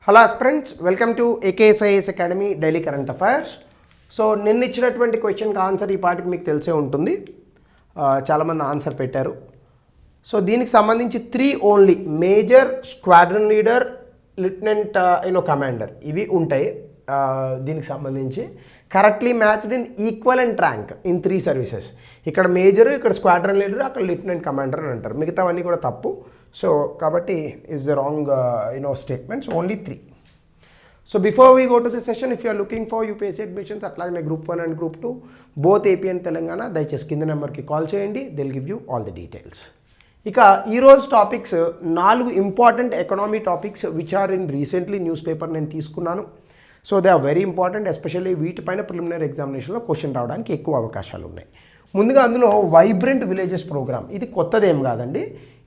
Hello friends, welcome to ఏకేఎస్ఐఎస్ academy daily current affairs. So నిన్న ఇచ్చినటువంటి క్వశ్చన్కి ఆన్సర్ ఈ పాటికి మీకు తెలిసే ఉంటుంది. చాలామంది ఆన్సర్ పెట్టారు. సో దీనికి సంబంధించి 3 only major, squadron leader, lieutenant commander ఇవి ఉంటాయి. దీనికి సంబంధించి correctly matched in equivalent rank in 3 services. ఇక్కడ మేజరు, ఇక్కడ స్క్వాడ్రన్ లీడర్, అక్కడ లెఫ్టినెంట్ కమాండర్ అని అంటారు. మిగతావన్నీ కూడా తప్పు. సో కాబట్టి is the wrong statements, only 3. So before we go to the session, if you are looking for UPSC admissions అట్లాగే Group 1 and Group 2 both AP and Telangana, దయచేసి కింద నెంబర్కి కాల్ చేయండి. they'll give you all the details. ఇక ఈరోజు topics 4 important economy topics which are in recently news paper నేను తీసుకున్నాను. So they are very important, especially వీటిపైన ప్రిలిమినరీ ఎగ్జామినేషన్లో క్వశ్చన్ రావడానికి ఎక్కువ అవకాశాలు ఉన్నాయి. ముందుగా అందులో వైబ్రెంట్ విలేజెస్ ప్రోగ్రామ్, ఇది కొత్తదేం కాదండి,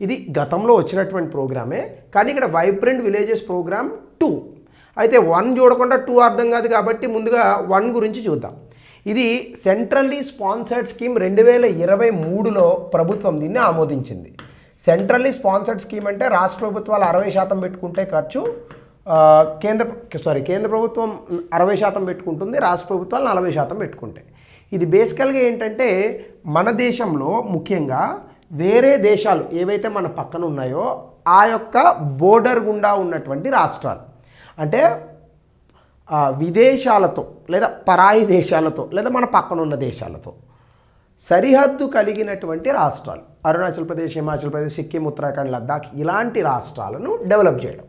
ఇది గతంలో వచ్చినటువంటి ప్రోగ్రామే. కానీ ఇక్కడ వైబ్రెంట్ విలేజెస్ ప్రోగ్రామ్ 2, అయితే 1 చూడకుండా 2 అర్థం కాదు కాబట్టి ముందుగా 1 గురించి చూద్దాం. ఇది సెంట్రల్లీ స్పాన్సర్డ్ స్కీమ్ 2023లో ప్రభుత్వం దీన్ని ఆమోదించింది. సెంట్రల్లీ స్పాన్సర్డ్ స్కీమ్ అంటే రాష్ట్ర ప్రభుత్వాలు 60% పెట్టుకుంటే ఖర్చు, కేంద్ర ప్రభుత్వం 60% పెట్టుకుంటుంది, రాష్ట్ర ప్రభుత్వాలు 40% పెట్టుకుంటాయి. ఇది బేసికల్గా ఏంటంటే మన దేశంలో ముఖ్యంగా వేరే దేశాలు ఏవైతే మన పక్కన ఉన్నాయో ఆ యొక్క బోర్డర్ గుండా ఉన్నటువంటి రాష్ట్రాలు, అంటే విదేశాలతో లేదా పరాయి దేశాలతో లేదా మన పక్కన ఉన్న దేశాలతో సరిహద్దు కలిగినటువంటి రాష్ట్రాలు, అరుణాచల్ ప్రదేశ్, హిమాచల్ ప్రదేశ్, సిక్కిం, ఉత్తరాఖండ్, లద్దాఖ్ ఇలాంటి రాష్ట్రాలను డెవలప్ చేయడం.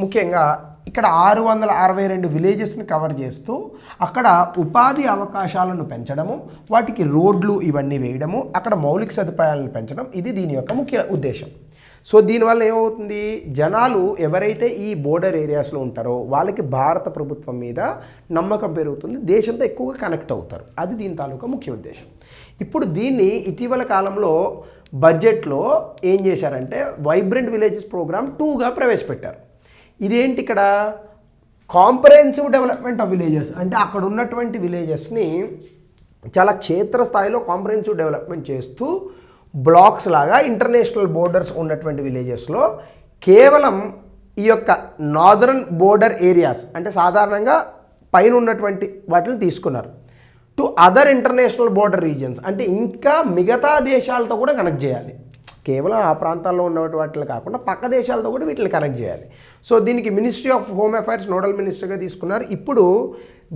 ముఖ్యంగా ఇక్కడ 662 విలేజెస్ని కవర్ చేస్తూ అక్కడ ఉపాధి అవకాశాలను పెంచడము, వాటికి రోడ్లు ఇవన్నీ వేయడము, అక్కడ మౌలిక సదుపాయాలను పెంచడం, ఇది దీని యొక్క ముఖ్య ఉద్దేశం. సో దీనివల్ల ఏమవుతుంది, జనాలు ఎవరైతే ఈ బోర్డర్ ఏరియాస్లో ఉంటారో వాళ్ళకి భారత ప్రభుత్వం మీద నమ్మకం పెరుగుతుంది, దేశంతో ఎక్కువగా కనెక్ట్ అవుతారు. అది దీని తాలూకా ముఖ్య ఉద్దేశం. ఇప్పుడు దీన్ని ఇటీవల కాలంలో బడ్జెట్లో ఏం చేశారంటే వైబ్రెంట్ విలేజెస్ ప్రోగ్రామ్ 2గా ప్రవేశపెట్టారు. ఇదేంటి, ఇక్కడ కాంప్రహెన్సివ్ డెవలప్మెంట్ ఆఫ్ విలేజెస్ అంటే అక్కడ ఉన్నటువంటి విలేజెస్ని చాలా క్షేత్రస్థాయిలో కాంప్రహెన్సివ్ డెవలప్మెంట్ చేస్తూ బ్లాక్స్ లాగా ఇంటర్నేషనల్ బోర్డర్స్ ఉన్నటువంటి విలేజెస్లో కేవలం ఈ యొక్క నార్దర్న్ బోర్డర్ ఏరియాస్ అంటే సాధారణంగా పైన ఉన్నటువంటి వాటిని తీసుకున్నారు to other international border regions, అంటే ఇంకా మిగతా దేశాలతో కూడా కనెక్ట్ చేయాలి. కేవలం ఆ ప్రాంతాల్లో ఉన్న వాటిని కాకుండా పక్క దేశాలతో కూడా వీటిని కనెక్ట్ చేయాలి. సో దీనికి ministry of home affairs nodal మినిస్టర్గా తీసుకున్నారు. ఇప్పుడు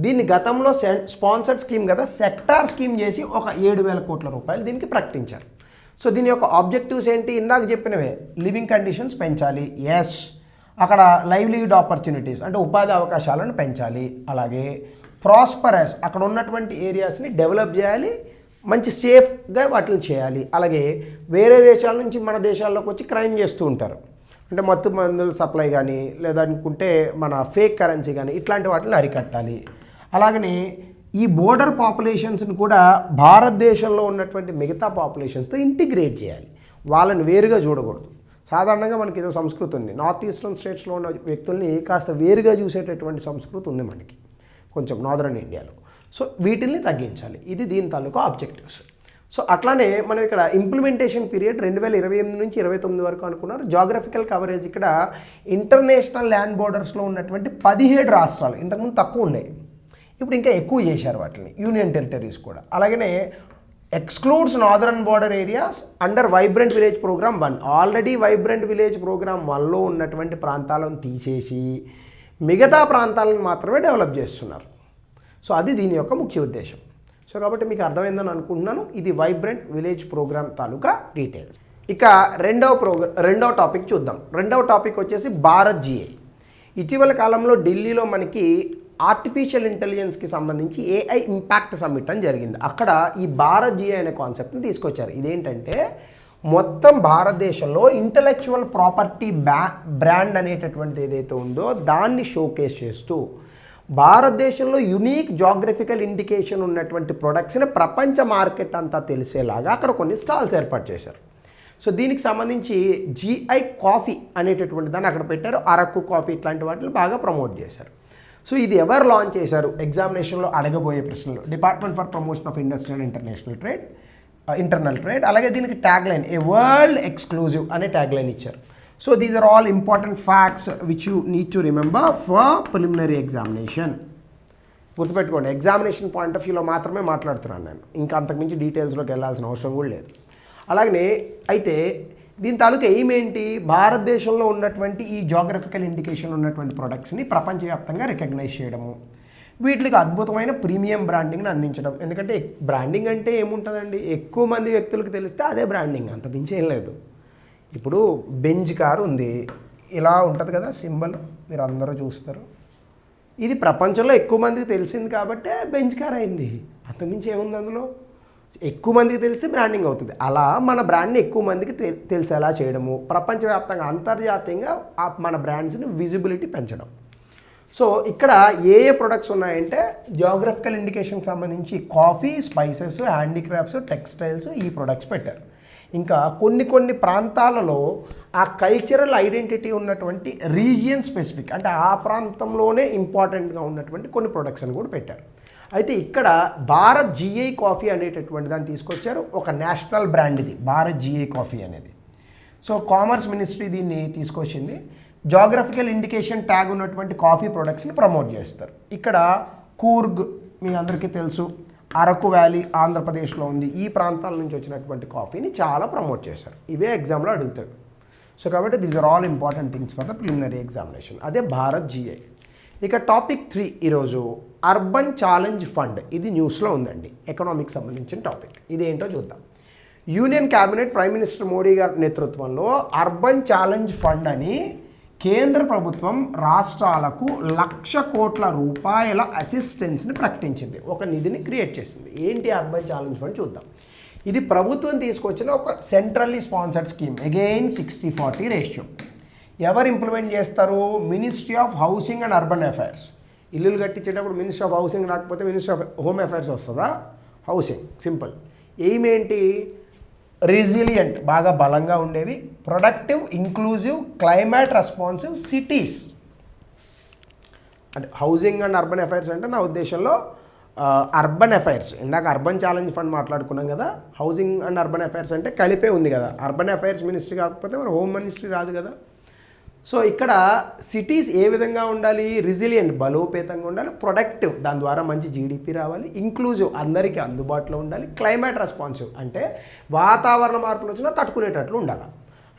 దీన్ని గతంలో స్పాన్సర్డ్ స్కీమ్ కదా, సెక్టార్ స్కీమ్ చేసి ఒక 7,000 కోట్ల రూపాయలు దీనికి ప్రకటించారు. సో దీని యొక్క ఆబ్జెక్టివ్స్ ఏంటి, ఇందాక చెప్పినవే, లివింగ్ కండిషన్స్ పెంచాలి, ఎస్, అక్కడ లైవ్లీహుడ్ ఆపర్చునిటీస్ అంటే ఉపాధి అవకాశాలను పెంచాలి, అలాగే ప్రాస్పరస్ అక్కడ ఉన్నటువంటి ఏరియాస్ని డెవలప్ చేయాలి, మంచి సేఫ్గా వాటిని చేయాలి. అలాగే వేరే దేశాల నుంచి మన దేశాల్లోకి వచ్చి క్రైమ్ చేస్తూ ఉంటారు, అంటే మత్తు మందుల సప్లై కానీ లేదా అనుకుంటే మన ఫేక్ కరెన్సీ కానీ ఇట్లాంటి వాటిని అరికట్టాలి. అలాగనే ఈ బోర్డర్ పాపులేషన్స్ని కూడా భారతదేశంలో ఉన్నటువంటి మిగతా పాపులేషన్స్తో ఇంటిగ్రేట్ చేయాలి, వాళ్ళని వేరుగా చూడకూడదు. సాధారణంగా మనకి ఏదో సంస్కృతి ఉంది, నార్త్ ఈస్టర్న్ స్టేట్స్లో ఉన్న వ్యక్తుల్ని కాస్త వేరుగా చూసేటటువంటి సంస్కృతి ఉంది మనకి కొంచెం నార్దర్న్ ఇండియాలో. సో వీటిల్ని తగ్గించాలి, ఇది దీని తాలూకా ఆబ్జెక్టివ్స్. సో అట్లానే మనం ఇక్కడ ఇంప్లిమెంటేషన్ పీరియడ్ 2028 నుంచి 29 వరకు అనుకున్నారు. జాగ్రఫికల్ కవరేజ్ ఇక్కడ ఇంటర్నేషనల్ ల్యాండ్ బోర్డర్స్లో ఉన్నటువంటి 17 రాష్ట్రాలు, ఇంతకుముందు తక్కువ ఉన్నాయి, ఇప్పుడు ఇంకా ఎక్కువ చేశారు వాటిని, యూనియన్ టెరిటరీస్ కూడా. అలాగనే excludes northern border areas under vibrant village programme 1. Already vibrant village programme 1లో ఉన్నటువంటి ప్రాంతాలను తీసేసి మిగతా ప్రాంతాలను మాత్రమే డెవలప్ చేస్తున్నారు. సో అది దీని యొక్క ముఖ్య ఉద్దేశం. సో కాబట్టి మీకు అర్థమైందని అనుకుంటున్నాను. ఇది వైబ్రెంట్ విలేజ్ ప్రోగ్రామ్ తాలూకా డీటెయిల్స్. ఇక రెండవ టాపిక్ చూద్దాం. రెండవ టాపిక్ వచ్చేసి భారత్ జిఐ. ఇటీవల కాలంలో ఢిల్లీలో మనకి ఆర్టిఫిషియల్ ఇంటెలిజెన్స్కి సంబంధించి AI ఇంపాక్ట్ సమ్మిట్ అని జరిగింది. అక్కడ ఈ భారత్ జిఐ అనే కాన్సెప్ట్ని తీసుకొచ్చారు. ఇదేంటంటే మొత్తం భారతదేశంలో ఇంటలెక్చువల్ ప్రాపర్టీ బ్రాండ్ అనేటటువంటిది ఏదైతే ఉందో దాన్ని షోకేస్ చేస్తూ భారతదేశంలో యునీక్ జాగ్రఫికల్ ఇండికేషన్ ఉన్నటువంటి ప్రొడక్ట్స్ని ప్రపంచ మార్కెట్ అంతా తెలిసేలాగా అక్కడ కొన్ని స్టాల్స్ ఏర్పాటు చేశారు. సో దీనికి సంబంధించి GI కాఫీ అనేటటువంటి దాన్ని అక్కడ పెట్టారు, అరకు కాఫీ ఇట్లాంటి వాటిని బాగా ప్రమోట్ చేశారు. సో ఇది ఎవరు లాంచ్ చేశారు, ఎగ్జామినేషన్లో అడగబోయే ప్రశ్నలు, department for promotion of industry and internal trade. అలాగే దీనికి tag line a world exclusive అనే ట్యాగ్ లైన్ ఇచ్చారు. So these are all important facts which you need to remember for preliminary examination. గుర్తుపెట్టుకోండి, ఎగ్జామినేషన్ పాయింట్ ఆఫ్ వ్యూలో మాత్రమే మాట్లాడుతున్నాను నేను, ఇంకా అంతకుమించి డీటెయిల్స్లోకి వెళ్ళాల్సిన అవసరం కూడా లేదు. అలాగనే అయితే దీని తాలూకు ఎయిమ్ ఏంటి, భారతదేశంలో ఉన్నటువంటి ఈ జాగ్రఫికల్ ఇండికేషన్ ఉన్నటువంటి ప్రొడక్ట్స్ని ప్రపంచవ్యాప్తంగా రికగ్నైజ్ చేయడము, వీటికి అద్భుతమైన ప్రీమియం బ్రాండింగ్ని అందించడం. ఎందుకంటే బ్రాండింగ్ అంటే ఏముంటుందండి, ఎక్కువ మంది వ్యక్తులకు తెలిస్తే అదే బ్రాండింగ్, అంత మించి ఏం లేదు. ఇప్పుడు బెంజ్ కారు ఉంది, ఇలా ఉంటుంది కదా సింబల్, మీరు అందరూ చూస్తారు. ఇది ప్రపంచంలో ఎక్కువ మందికి తెలిసింది కాబట్టే బెంజ్ కార్ అయింది, అంతకుమించి ఏముంది అందులో. ఎక్కువ మందికి తెలిస్తే బ్రాండింగ్ అవుతుంది. అలా మన బ్రాండ్ని ఎక్కువ మందికి తెలిసేలా చేయడము, ప్రపంచవ్యాప్తంగా అంతర్జాతీయంగా మన బ్రాండ్స్ని విజిబిలిటీ పెంచడం. సో ఇక్కడ ఏ ప్రొడక్ట్స్ ఉన్నాయంటే జియోగ్రఫికల్ ఇండికేషన్కి సంబంధించి కాఫీ, స్పైసెస్, హ్యాండీక్రాఫ్ట్స్, టెక్స్టైల్స్ ఈ ప్రొడక్ట్స్ పెట్టారు. ఇంకా కొన్ని ప్రాంతాలలో ఆ కల్చరల్ ఐడెంటిటీ ఉన్నటువంటి రీజియన్ స్పెసిఫిక్, అంటే ఆ ప్రాంతంలోనే ఇంపార్టెంట్గా ఉన్నటువంటి కొన్ని ప్రొడక్ట్స్ అని కూడా పెట్టారు. అయితే ఇక్కడ భారత్ జిఐ కాఫీ అనేటటువంటి దాన్ని తీసుకొచ్చారు, ఒక నేషనల్ బ్రాండ్ ఇది భారత్ జిఐ కాఫీ అనేది. సో కామర్స్ మినిస్ట్రీ దీన్ని తీసుకొచ్చింది. జాగ్రఫికల్ ఇండికేషన్ ట్యాగ్ ఉన్నటువంటి కాఫీ ప్రొడక్ట్స్ని ప్రమోట్ చేస్తారు. ఇక్కడ కూర్గ్ మీ అందరికీ తెలుసు, అరకు వ్యాలీ ఆంధ్రప్రదేశ్లో ఉంది, ఈ ప్రాంతాల నుంచి వచ్చినటువంటి కాఫీని చాలా ప్రమోట్ చేశారు. ఇవే ఎగ్జామ్లో అడుగుతాడు. సో కాబట్టి these are all important things for the preliminary examination. అదే భారత్ జిఐ. ఇక టాపిక్ 3 ఈరోజు అర్బన్ ఛాలెంజ్ ఫండ్. ఇది న్యూస్లో ఉందండి, ఎకనామిక్స్ సంబంధించిన టాపిక్. ఇదేంటో చూద్దాం. Union cabinet prime minister Modi గారి నేతృత్వంలో అర్బన్ ఛాలెంజ్ ఫండ్ అని కేంద్ర ప్రభుత్వం రాష్ట్రాలకు 1,00,000 కోట్ల రూపాయల అసిస్టెన్స్ని ప్రకటించింది, ఒక నిధిని క్రియేట్ చేసింది. ఏంటి అర్బన్ ఛాలెంజ్ ఫండ్ చూద్దాం. ఇది ప్రభుత్వం తీసుకొచ్చిన ఒక centrally sponsored scheme, again 60-40 ratio. ఎవరు ఇంప్లిమెంట్ చేస్తారు? Ministry of housing and urban affairs. ఇల్లులు కట్టించేటప్పుడు మినిస్ట్రీ ఆఫ్ హౌసింగ్ రాకపోతే మినిస్ట్రీ ఆఫ్ హోమ్ అఫైర్స్ వస్తుందా? హౌసింగ్. సింపుల్. ఎయిమ్ ఏంటి? రెసిలియంట్, బాగా బలంగా ఉండేవి, productive, inclusive, climate responsive cities. అంటే హౌసింగ్ అండ్ అర్బన్ అఫైర్స్ అంటే నా ఉద్దేశంలో అర్బన్ అఫైర్స్. ఇందాక అర్బన్ ఛాలెంజ్ ఫండ్ మాట్లాడుకున్నాం కదా, హౌసింగ్ అండ్ అర్బన్ అఫైర్స్ అంటే కలిపే ఉంది కదా. అర్బన్ అఫైర్స్ మినిస్ట్రీ కాకపోతే మరి హోమ్ మినిస్ట్రీ రాదు కదా. సో ఇక్కడ సిటీస్ ఏ విధంగా ఉండాలి? రెసిలియంట్, బలోపేతంగా ఉండాలి, ప్రొడక్టివ్, దాని ద్వారా మంచి జీడిపి రావాలి, ఇంక్లూజివ్, అందరికీ అందుబాటులో ఉండాలి, క్లైమేట్ రెస్పాన్సివ్, అంటే వాతావరణ మార్పులు వచ్చినా తట్టుకునేటట్లు ఉండాలి.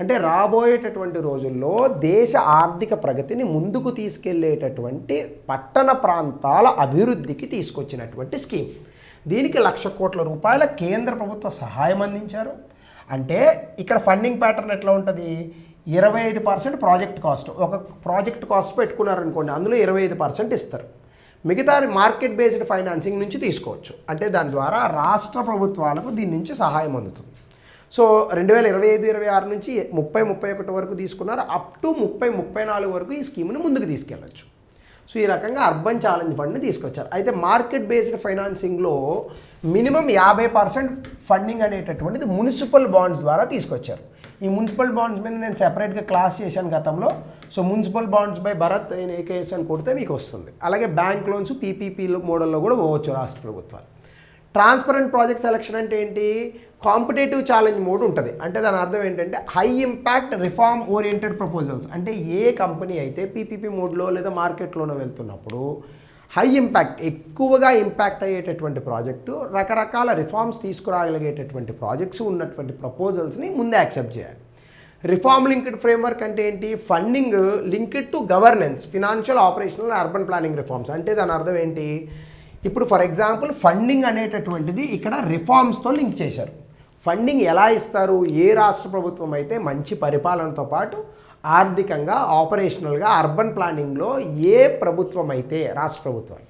అంటే రాబోయేటటువంటి రోజుల్లో దేశ ఆర్థిక ప్రగతిని ముందుకు తీసుకెళ్లేటటువంటి పట్టణ ప్రాంతాల అభివృద్ధికి తీసుకొచ్చినటువంటి స్కీమ్. దీనికి 1,00,000 కోట్ల రూపాయల కేంద్ర ప్రభుత్వ సహాయం అందించారు. అంటే ఇక్కడ ఫండింగ్ ప్యాటర్న్ ఎట్లా ఉంటుంది? 25% ప్రాజెక్ట్ కాస్ట్. ఒక ప్రాజెక్ట్ కాస్ట్ పెట్టుకున్నారనుకోండి, అందులో 25% ఇస్తారు. మిగతా మార్కెట్ బేస్డ్ ఫైనాన్సింగ్ నుంచి తీసుకోవచ్చు. అంటే దాని ద్వారా రాష్ట్ర ప్రభుత్వాలకు దీని నుంచి సహాయం అందుతుంది. సో 2025-26 నుంచి 30-31 వరకు తీసుకున్నారు, అప్ టు 30-34 వరకు ఈ స్కీమ్ని ముందుకు తీసుకెళ్ళచ్చు. సో ఈ రకంగా అర్బన్ ఛాలెంజ్ ఫండ్ని తీసుకొచ్చారు. అయితే మార్కెట్ బేస్డ్ ఫైనాన్సింగ్లో మినిమం 50% ఫండింగ్ అనేటటువంటిది మున్సిపల్ బాండ్స్ ద్వారా తీసుకొచ్చారు. ఈ మున్సిపల్ బాండ్స్ మీద నేను సెపరేట్గా క్లాస్ చేశాను గతంలో. So municipal bonds by Bharat AKS అని కొడితే మీకు వస్తుంది. అలాగే బ్యాంక్ లోన్స్ పీపీపీ మోడల్లో కూడా పోవచ్చు రాష్ట్ర ప్రభుత్వాలు. ట్రాన్స్పరెంట్ ప్రాజెక్ట్ సెలక్షన్ అంటే ఏంటి? కాంపిటేటివ్ ఛాలెంజ్ మోడ్ ఉంటుంది. అంటే దాని అర్థం ఏంటంటే high impact reform oriented proposals. అంటే ఏ కంపెనీ అయితే పీపీపీ మోడ్లో లేదా మార్కెట్లోనో వెళ్తున్నప్పుడు హై ఇంపాక్ట్, ఎక్కువగా ఇంపాక్ట్ అయ్యేటటువంటి ప్రాజెక్టు, రకరకాల రిఫార్మ్స్ తీసుకురాగలిగేటటువంటి ప్రాజెక్ట్స్ ఉన్నటువంటి ప్రపోజల్స్ని ముందే యాక్సెప్ట్ చేయాలి. రిఫార్మ్ లింక్డ్ ఫ్రేమ్వర్క్ అంటే ఏంటి? Funding linked to governance, financial, operational, urban planning reforms. అంటే దాని అర్థం ఏంటి? ఇప్పుడు ఫర్ ఎగ్జాంపుల్ ఫండింగ్ అనేటటువంటిది ఇక్కడ రిఫార్మ్స్తో లింక్ చేశారు. ఫండింగ్ ఎలా ఇస్తారు? ఏ రాష్ట్ర ప్రభుత్వం అయితే మంచి పరిపాలనతో పాటు ఆర్థికంగా, ఆపరేషనల్గా, అర్బన్ ప్లానింగ్లో ఏ ప్రభుత్వం అయితే, రాష్ట్ర ప్రభుత్వాలు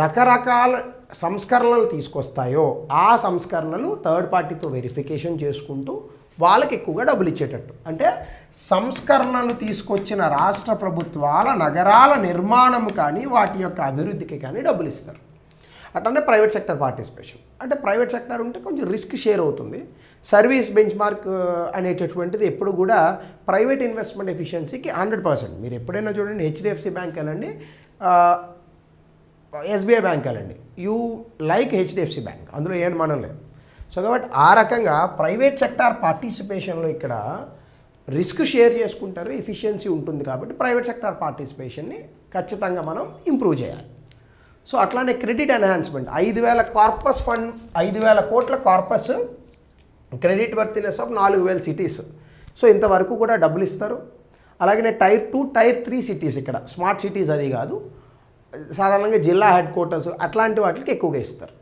రకరకాల సంస్కరణలు తీసుకొస్తాయో ఆ సంస్కరణలు థర్డ్ పార్టీతో వెరిఫికేషన్ చేసుకుంటూ వాళ్ళకి ఎక్కువగా డబ్బులు ఇచ్చేటట్టు. అంటే సంస్కరణలు తీసుకొచ్చిన రాష్ట్ర ప్రభుత్వాల నగరాల నిర్మాణం కానీ వాటి యొక్క అభివృద్ధికి కానీ డబ్బులు ఇస్తారు. అట్లనే ప్రైవేట్ సెక్టర్ పార్టిసిపేషన్. అంటే ప్రైవేట్ సెక్టర్ ఉంటే కొంచెం రిస్క్ షేర్ అవుతుంది. సర్వీస్ బెంచ్ మార్క్ అనేటటువంటిది ఎప్పుడు కూడా ప్రైవేట్ ఇన్వెస్ట్మెంట్ ఎఫిషియన్సీకి 100%. మీరు ఎప్పుడైనా చూడండి, హెచ్డిఎఫ్సి బ్యాంక్ వెళ్ళండి, ఎస్బీఐ బ్యాంక్ వెళ్ళండి, యూ లైక్ హెచ్డిఎఫ్సి బ్యాంక్, అందులో ఏం మనం లేదు. సో కాబట్టి ఆ రకంగా ప్రైవేట్ సెక్టార్ పార్టిసిపేషన్లో ఇక్కడ రిస్క్ షేర్ చేసుకుంటారు, ఎఫిషియన్సీ ఉంటుంది. కాబట్టి ప్రైవేట్ సెక్టార్ పార్టిసిపేషన్ని ఖచ్చితంగా మనం ఇంప్రూవ్ చేయాలి. సో అట్లానే క్రెడిట్ ఎన్హాన్స్మెంట్, 5,000 కార్పస్ ఫండ్, 5,000 కోట్ల corpus credit worthiness of 4,000 cities. So ఇంతవరకు కూడా డబ్బులు ఇస్తారు. అలాగే టైర్ 2, టైర్ 3 సిటీస్, ఇక్కడ స్మార్ట్ సిటీస్ అది కాదు, సాధారణంగా జిల్లా హెడ్ క్వార్టర్స్ అట్లాంటి వాటికి ఎక్కువగా ఇస్తారు.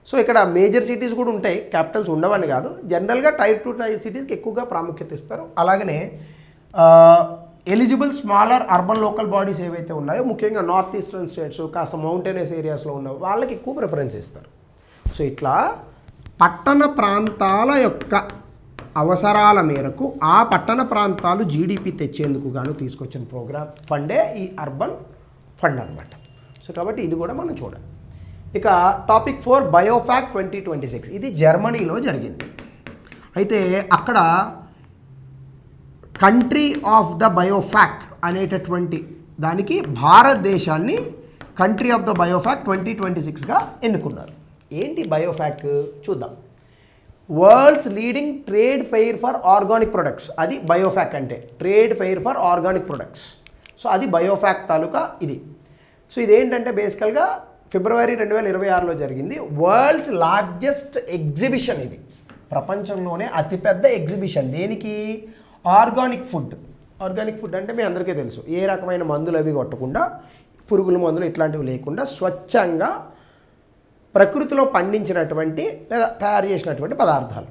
సో ఇక్కడ మేజర్ సిటీస్ కూడా ఉంటాయి, క్యాపిటల్స్ ఉండవని కాదు, జనరల్గా టైర్ 2, టైర్ సిటీస్కి ఎక్కువగా ప్రాముఖ్యత ఇస్తారు. అలాగనే eligible smaller urban local bodies ఏవైతే ఉన్నాయో, ముఖ్యంగా నార్త్ ఈస్టర్న్ స్టేట్స్, కాస్త మౌంటైనస్ ఏరియాస్లో ఉన్న వాళ్ళకి ఎక్కువ ప్రిఫరెన్స్ ఇస్తారు. సో ఇట్లా పట్టణ ప్రాంతాల యొక్క అవసరాల మేరకు ఆ పట్టణ ప్రాంతాలు జీడిపి తెచ్చేందుకు గాను తీసుకొచ్చిన ప్రోగ్రామ్ ఫండే ఈ అర్బన్ ఫండ్ అనమాట. సో కాబట్టి ఇది కూడా మనం చూడాలి. ఇక టాపిక్ 4 బయోఫ్యాక్ 2026, ఇది జర్మనీలో జరిగింది. అయితే అక్కడ కంట్రీ ఆఫ్ ద బయోఫ్యాక్ అనేటటువంటి దానికి భారతదేశాన్ని కంట్రీ ఆఫ్ ద బయోఫ్యాక్ 2026గా ఎన్నుకున్నారు. ఏంటి బయోఫ్యాక్ చూద్దాం. World's leading trade fair for organic products, అది బయోఫ్యాక్ అంటే trade fair for organic products. So అది బయోఫ్యాక్ తాలూకా ఇది. సో ఇదేంటంటే బేసికల్గా ఫిబ్రవరి 2026లో జరిగింది. వరల్డ్స్ లార్జెస్ట్ ఎగ్జిబిషన్ ఇది, ప్రపంచంలోనే అతిపెద్ద ఎగ్జిబిషన్. దేనికి? Organic food. ఆర్గానిక్ ఫుడ్ అంటే మీ అందరికీ తెలుసు, ఏ రకమైన మందులు అవి కొట్టకుండా, పురుగుల మందులు ఇట్లాంటివి లేకుండా స్వచ్ఛంగా ప్రకృతిలో పండించినటువంటి లేదా తయారు చేసినటువంటి పదార్థాలు.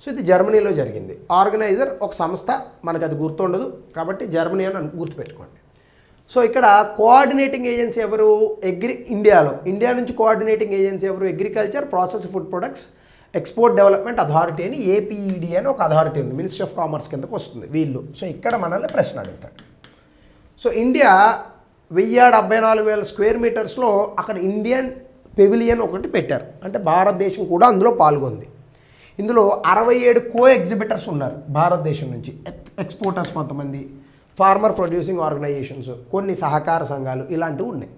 సో ఇది జర్మనీలో జరిగింది. ఆర్గనైజర్ ఒక సంస్థ, మనకు అది గుర్తుండదు కాబట్టి జర్మనీ అని గుర్తుపెట్టుకోండి. సో ఇక్కడ కోఆర్డినేటింగ్ ఏజెన్సీ ఎవరు? ఇండియా నుంచి కోఆర్డినేటింగ్ ఏజెన్సీ ఎవరు? Agriculture process food products export development authority అని, ఏపీఈడి అని ఒక అథారిటీ ఉంది, మినిస్ట్రీ ఆఫ్ కామర్స్ కిందకు వస్తుంది వీళ్ళు. సో ఇక్కడ మనల్ని ప్రశ్న అడుగుతాడు. సో ఇండియా 1,74,000 స్క్వేర్ మీటర్స్లో అక్కడ ఇండియన్ పెవిలియన్ ఒకటి పెట్టారు, అంటే భారతదేశం కూడా అందులో పాల్గొంది. ఇందులో 67 కో ఎగ్జిబిటర్స్ ఉన్నారు భారతదేశం నుంచి, ఎక్స్పోర్టర్స్ కొంతమంది, ఫార్మర్ ప్రొడ్యూసింగ్ ఆర్గనైజేషన్స్, కొన్ని సహకార సంఘాలు ఇలాంటివి ఉన్నాయి.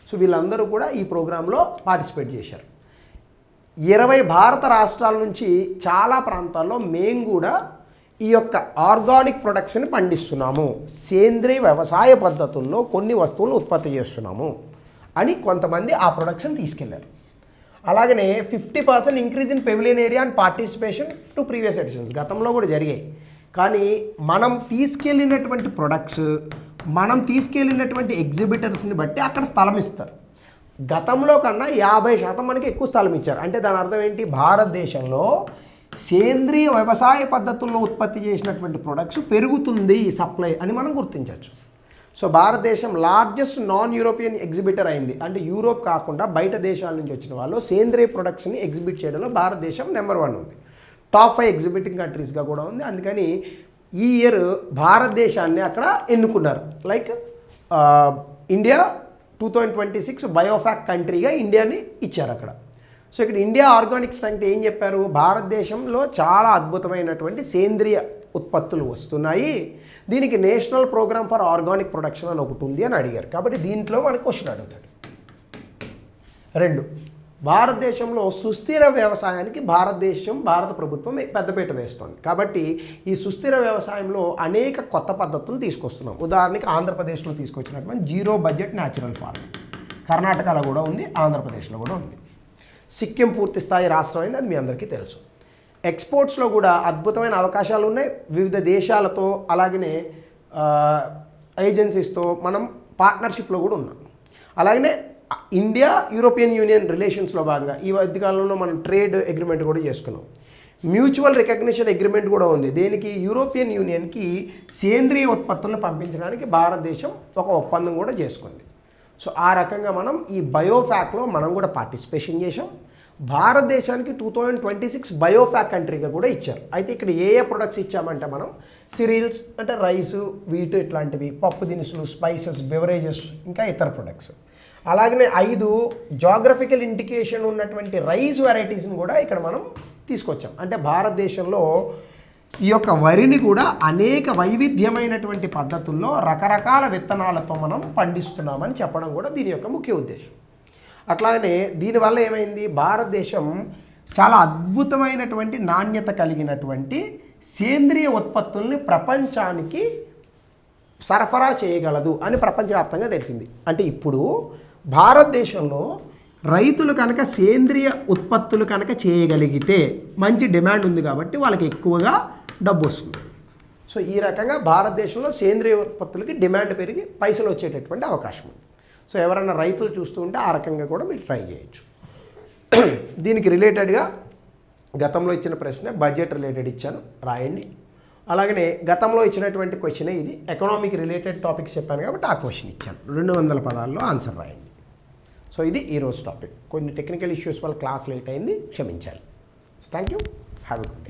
సో వీళ్ళందరూ కూడా ఈ ప్రోగ్రాంలో పార్టిసిపేట్ చేశారు. 20 భారత రాష్ట్రాల నుంచి చాలా ప్రాంతాల్లో మేము కూడా ఈ యొక్క ఆర్గానిక్ ప్రొడక్ట్స్ని పండిస్తున్నాము, సేంద్రీయ వ్యవసాయ పద్ధతుల్లో కొన్ని వస్తువులను ఉత్పత్తి చేస్తున్నాము అని కొంతమంది ఆ ప్రొడక్ట్స్ని తీసుకెళ్లారు. అలాగనే 50% increase in pavilion area and participation to previous editions, గతంలో కూడా జరిగాయి. కానీ మనం తీసుకెళ్ళినటువంటి ప్రొడక్ట్స్, మనం తీసుకెళ్ళినటువంటి ఎగ్జిబిటర్స్ని బట్టి అక్కడ స్థలం ఇస్తారు. గతంలో కన్నా 50% మనకి ఎక్కువ స్థలం ఇచ్చారు. అంటే దాని అర్థం ఏంటి? భారతదేశంలో సేంద్రీయ వ్యవసాయ పద్ధతుల్లో ఉత్పత్తి చేసినటువంటి ప్రొడక్ట్స్ పెరుగుతుంది సప్లై అని మనం గుర్తించవచ్చు. సో భారతదేశం లార్జెస్ట్ నాన్ యూరోపియన్ ఎగ్జిబిటర్ అయింది. అంటే యూరోప్ కాకుండా బయట దేశాల నుంచి వచ్చిన వాళ్ళు సేంద్రీయ ప్రొడక్ట్స్ని ఎగ్జిబిట్ చేయడంలో భారతదేశం నెంబర్ 1 ఉంది. టాప్ 5 ఎగ్జిబిటింగ్ కంట్రీస్గా కూడా ఉంది. అందుకని ఈ ఇయర్ భారతదేశాన్ని అక్కడ ఎన్నుకున్నారు. లైక్ ఇండియా 2026 బయోఫ్యాక్ కంట్రీగా ఇండియాని ఇచ్చారు అక్కడ. సో ఇక్కడ ఇండియా ఆర్గానిక్ స్ట్రెంగ్త్ ఏం చెప్పారు? భారతదేశంలో చాలా అద్భుతమైనటువంటి సేంద్రియ ఉత్పత్తులు వస్తున్నాయి, దీనికి national programme for organic production అని ఒకటి ఉంది అని అడిగారు. కాబట్టి దీంట్లో మనకు క్వశ్చన్ అడుగుతాడు. 2, భారతదేశంలో సుస్థిర వ్యవసాయానికి భారత ప్రభుత్వం పెద్దపీట వేస్తుంది. కాబట్టి ఈ సుస్థిర వ్యవసాయంలో అనేక కొత్త పద్ధతులు తీసుకొస్తున్నాం. ఉదాహరణకి ఆంధ్రప్రదేశ్లో తీసుకొచ్చినటువంటి జీరో బడ్జెట్ న్యాచురల్ ఫార్మింగ్, కర్ణాటకలో కూడా ఉంది, ఆంధ్రప్రదేశ్లో కూడా ఉంది. సిక్కిం పూర్తి స్థాయి రాష్ట్రం అయింది, అది మీ అందరికీ తెలుసు. ఎక్స్పోర్ట్స్లో కూడా అద్భుతమైన అవకాశాలు ఉన్నాయి. వివిధ దేశాలతో అలాగనే ఏజెన్సీస్తో మనం పార్ట్నర్షిప్లో కూడా ఉన్నాం. అలాగనే ఇండియా యూరోపియన్ యూనియన్ రిలేషన్స్లో భాగంగా ఈ మధ్యకాలంలో మనం ట్రేడ్ అగ్రిమెంట్ కూడా చేసుకున్నాం. మ్యూచువల్ రికగ్నిషన్ అగ్రిమెంట్ కూడా ఉంది. దేనికి? యూరోపియన్ యూనియన్కి సేంద్రియ ఉత్పత్తులను పంపించడానికి భారతదేశం ఒక ఒప్పందం కూడా చేసుకుంది. సో ఆ రకంగా మనం ఈ బయోఫ్యాక్లో మనం కూడా పార్టిసిపేషన్ చేసాం. భారతదేశానికి 2026 బయోఫ్యాక్ కంట్రీగా కూడా ఇచ్చారు. అయితే ఇక్కడ ఏ ప్రొడక్ట్స్ ఇచ్చామంటే మనం సిరియల్స్ అంటే రైసు, వీటు ఇట్లాంటివి, పప్పు దినుసులు, స్పైసెస్, బెవరేజెస్, ఇంకా ఇతర ప్రొడక్ట్స్. అలాగనే 5 జాగ్రఫికల్ ఇండికేషన్ ఉన్నటువంటి రైస్ వెరైటీస్ని కూడా ఇక్కడ మనం తీసుకొచ్చాం. అంటే భారతదేశంలో ఈ యొక్క వరిని కూడా అనేక వైవిధ్యమైనటువంటి పద్ధతుల్లో రకరకాల విత్తనాలతో మనం పండిస్తున్నామని చెప్పడం కూడా దీని యొక్క ముఖ్య ఉద్దేశం. అట్లాగనే దీనివల్ల ఏమైంది? భారతదేశం చాలా అద్భుతమైనటువంటి నాణ్యత కలిగినటువంటి సేంద్రియ ఉత్పత్తుల్ని ప్రపంచానికి సరఫరా చేయగలదు అని ప్రపంచవ్యాప్తంగా తెలిసింది. అంటే ఇప్పుడు భారతదేశంలో రైతులు కనుక సేంద్రియ ఉత్పత్తులు కనుక చేయగలిగితే మంచి డిమాండ్ ఉంది కాబట్టి వాళ్ళకి ఎక్కువగా డబ్బు వస్తుంది. సో ఈ రకంగా భారతదేశంలో సేంద్రియ ఉత్పత్తులకి డిమాండ్ పెరిగి పైసలు వచ్చేటటువంటి అవకాశం ఉంది. సో ఎవరైనా రైతులు చూస్తూ ఉంటే ఆ రకంగా కూడా మీరు ట్రై చేయొచ్చు. దీనికి రిలేటెడ్గా గతంలో ఇచ్చిన ప్రశ్న బడ్జెట్ రిలేటెడ్ ఇచ్చాను, రాయండి. అలాగనే గతంలో ఇచ్చినటువంటి క్వశ్చనే ఇది, ఎకనామిక్ రిలేటెడ్ టాపిక్స్ చెప్పాను కాబట్టి ఆ క్వశ్చన్ ఇచ్చాను. 200 పదాల్లో ఆన్సర్ రాయండి. సో ఇది ఈరోజు టాపిక్. కొన్ని టెక్నికల్ ఇష్యూస్ వల్ల క్లాస్ లేట్ అయింది, క్షమించాలి. So thank you, have a good.